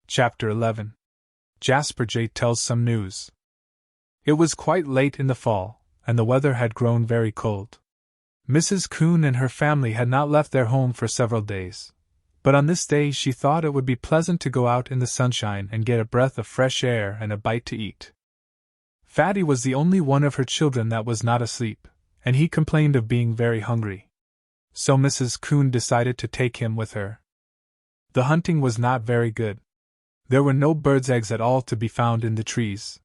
Chapter 11. Jasper Jay Tells Some News. It was quite late in the fall, and the weather had grown very cold. Mrs. Coon and her family had not left their home for several days, but on this day she thought it would be pleasant to go out in the sunshine and get a breath of fresh air and a bite to eat. Fatty was the only one of her children that was not asleep, and he complained of being very hungry. So Mrs. Coon decided to take him with her. The hunting was not very good. There were no birds' eggs at all to be found in the trees.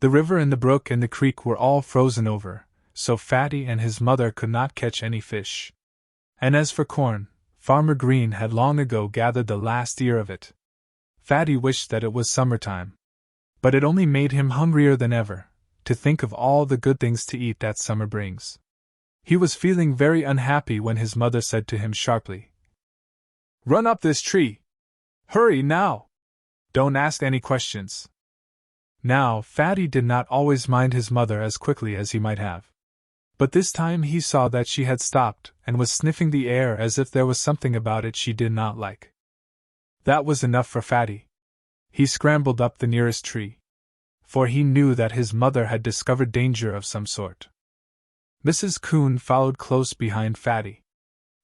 The river and the brook and the creek were all frozen over, so Fatty and his mother could not catch any fish. And as for corn, Farmer Green had long ago gathered the last ear of it. Fatty wished that it was summertime. But it only made him hungrier than ever, to think of all the good things to eat that summer brings. He was feeling very unhappy when his mother said to him sharply, "Run up this tree! Hurry now! Don't ask any questions." Now, Fatty did not always mind his mother as quickly as he might have. But this time he saw that she had stopped and was sniffing the air as if there was something about it she did not like. That was enough for Fatty. He scrambled up the nearest tree, for he knew that his mother had discovered danger of some sort. Mrs. Coon followed close behind Fatty,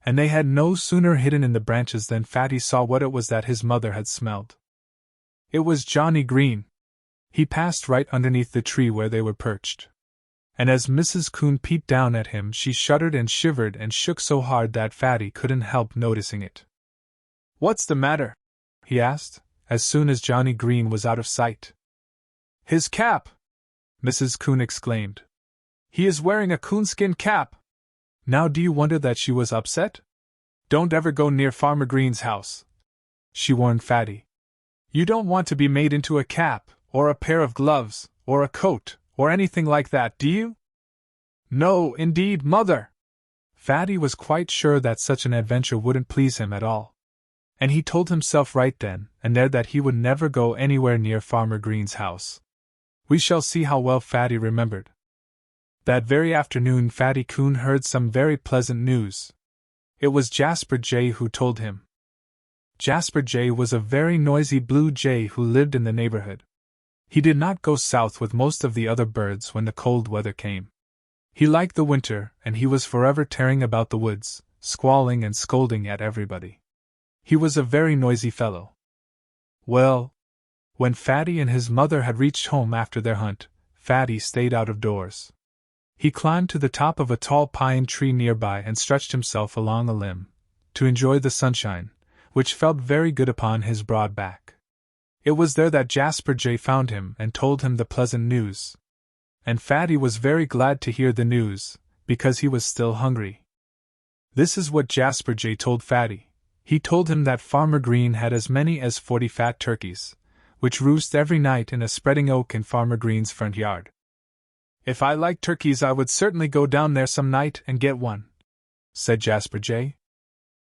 and they had no sooner hidden in the branches than Fatty saw what it was that his mother had smelled. It was Johnny Green. He passed right underneath the tree where they were perched. And as Mrs. Coon peeped down at him, she shuddered and shivered and shook so hard that Fatty couldn't help noticing it. "What's the matter?" he asked, as soon as Johnny Green was out of sight. "His cap!" Mrs. Coon exclaimed. "He is wearing a coonskin cap!" Now do you wonder that she was upset? "Don't ever go near Farmer Green's house," she warned Fatty. "You don't want to be made into a cap, or a pair of gloves, or a coat, or anything like that, do you?" "No, indeed, Mother!" Fatty was quite sure that such an adventure wouldn't please him at all. And he told himself right then and there that he would never go anywhere near Farmer Green's house. We shall see how well Fatty remembered. That very afternoon Fatty Coon heard some very pleasant news. It was Jasper Jay who told him. Jasper Jay was a very noisy blue jay who lived in the neighborhood. He did not go south with most of the other birds when the cold weather came. He liked the winter, and he was forever tearing about the woods, squalling and scolding at everybody. He was a very noisy fellow. Well, when Fatty and his mother had reached home after their hunt, Fatty stayed out of doors. He climbed to the top of a tall pine tree nearby and stretched himself along a limb, to enjoy the sunshine, which felt very good upon his broad back. It was there that Jasper Jay found him and told him the pleasant news. And Fatty was very glad to hear the news, because he was still hungry. This is what Jasper Jay told Fatty. He told him that Farmer Green had as many as 40 fat turkeys, which roost every night in a spreading oak in Farmer Green's front yard. "If I liked turkeys I would certainly go down there some night and get one," said Jasper Jay.